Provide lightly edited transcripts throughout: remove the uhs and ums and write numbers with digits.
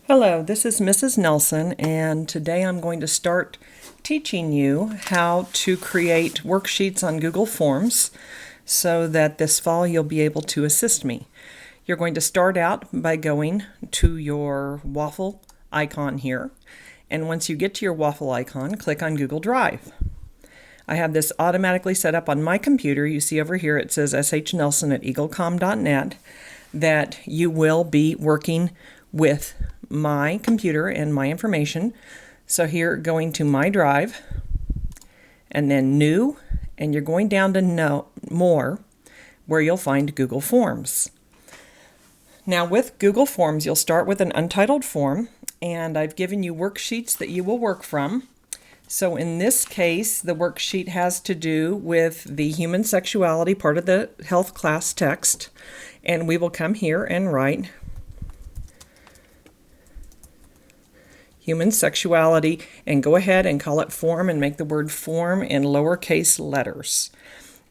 Hello, this is Mrs. Nelson, and today I'm going to start teaching you how to create worksheets on Google Forms so that this fall you'll be able to assist me. You're going to start out by going to your waffle icon here, and once you get to your waffle icon, click on Google Drive. I have this automatically set up on my computer. You see over here it says shnelson@eaglecom.net that you will be working with my computer and my information. So here, going to My Drive, and then New, and you're going down to Know More, where you'll find Google Forms. Now with Google Forms, you'll start with an untitled form, and I've given you worksheets that you will work from. So in this case, the worksheet has to do with the human sexuality part of the health class text, and we will come here and write human sexuality, and go ahead and call it form and make the word form in lowercase letters.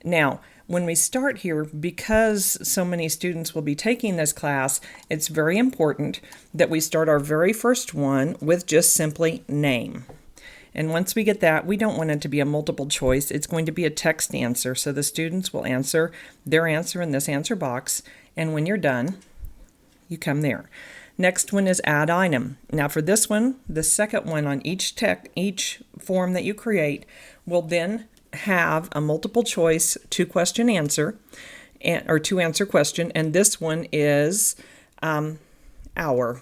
Now, when we start here, because so many students will be taking this class, it's very important that we start our very first one with just simply name. And once we get that, we don't want it to be a multiple choice. It's going to be a text answer. So the students will answer their answer in this answer box. And when you're done, you come there. Next one is add item. Now for this one, the second one on each form that you create will then have a multiple choice two question answer, or two answer question, and this one is hour.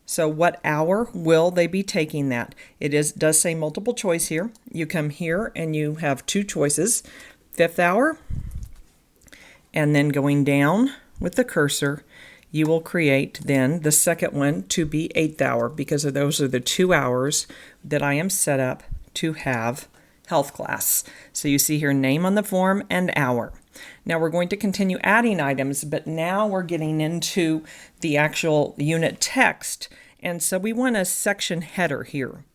So what hour will they be taking that? Does say multiple choice here. You come here and you have two choices, 5th hour, and then going down with the cursor, you will create then the second one to be 8th hour, because those are the 2 hours that I am set up to have health class. So you see here name on the form and hour. Now we're going to continue adding items, but now we're getting into the actual unit text. And so we want a section header here.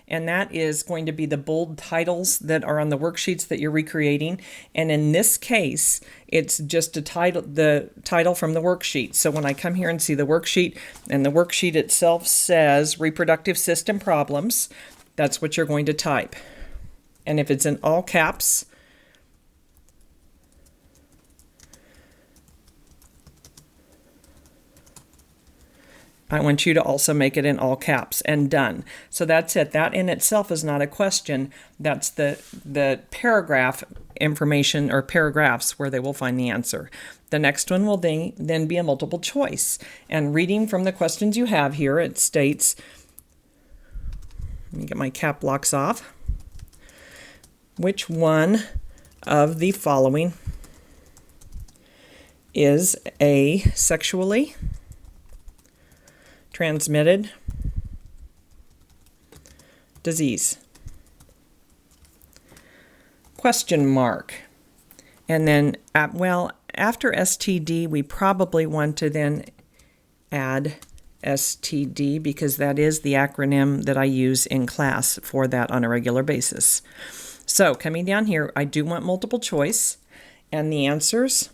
And that is going to be the bold titles that are on the worksheets that you're recreating. And in this case, it's just the title from the worksheet. So when I come here and see the worksheet, and the worksheet itself says reproductive system problems, that's what you're going to type. And if it's in all caps, I want you to also make it in all caps, and done. So that's it. That in itself is not a question. That's the paragraph information, or paragraphs, where they will find the answer. The next one will then be a multiple choice. And reading from the questions you have here, it states, let me get my cap locks off. Which one of the following is a sexually transmitted disease? Question mark. And then, after STD, we probably want to then add STD, because that is the acronym that I use in class for that on a regular basis. So coming down here, I do want multiple choice, and the answers: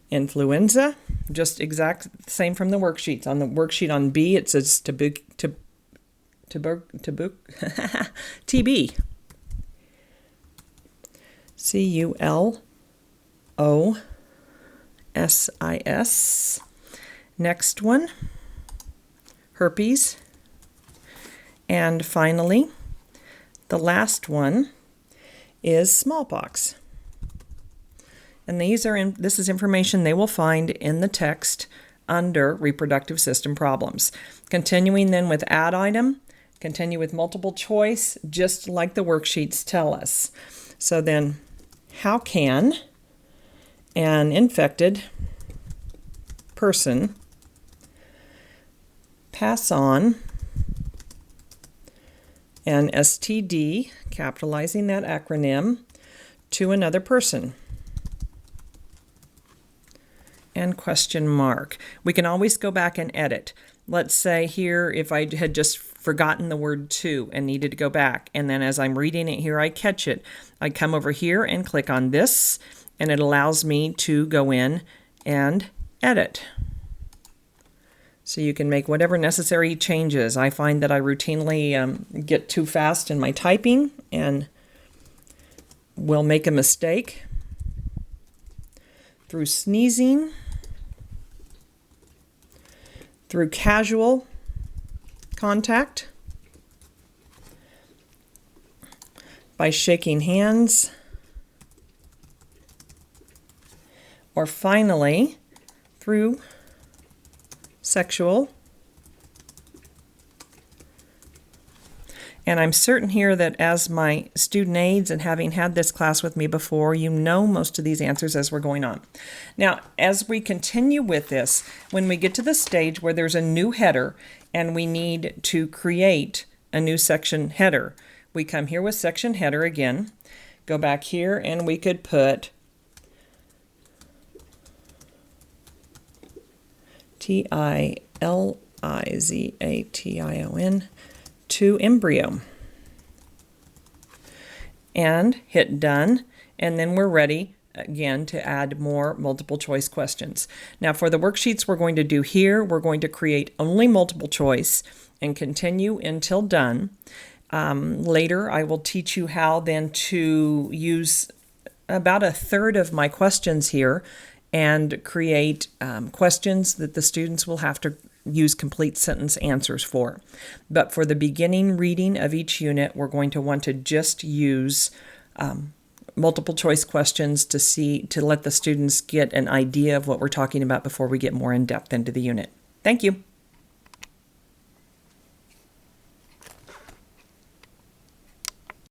influenza, just exact same from the worksheets. On the worksheet on B, it says TB. CULOSIS. Next one, herpes. And finally, the last one is smallpox. And this is information they will find in the text under reproductive system problems. Continuing then with add item, continue with multiple choice, just like the worksheets tell us. So then, how can an infected person pass on an STD, capitalizing that acronym, to another person? And question mark. We can always go back and edit. Let's say here, if I had just forgotten the word to and needed to go back, and then as I'm reading it here, I catch it. I come over here and click on this, and it allows me to go in and edit. So you can make whatever necessary changes. I find that I routinely get too fast in my typing and will make a mistake through sneezing, through casual contact, by shaking hands, or finally through sexual. And I'm certain here that as my student aides and having had this class with me before, you know most of these answers as we're going on. Now, as we continue with this, when we get to the stage where there's a new header and we need to create a new section header, we come here with section header again, go back here, and we could put TILIZATION to embryo, and hit done, and then we're ready again to add more multiple choice questions. Now for the worksheets we're going to do here, we're going to create only multiple choice and continue until done. Later I will teach you how then to use about a third of my questions here and create questions that the students will have to use complete sentence answers for. But for the beginning reading of each unit, we're going to want to just use multiple choice questions to let the students get an idea of what we're talking about before we get more in depth into the unit. Thank you.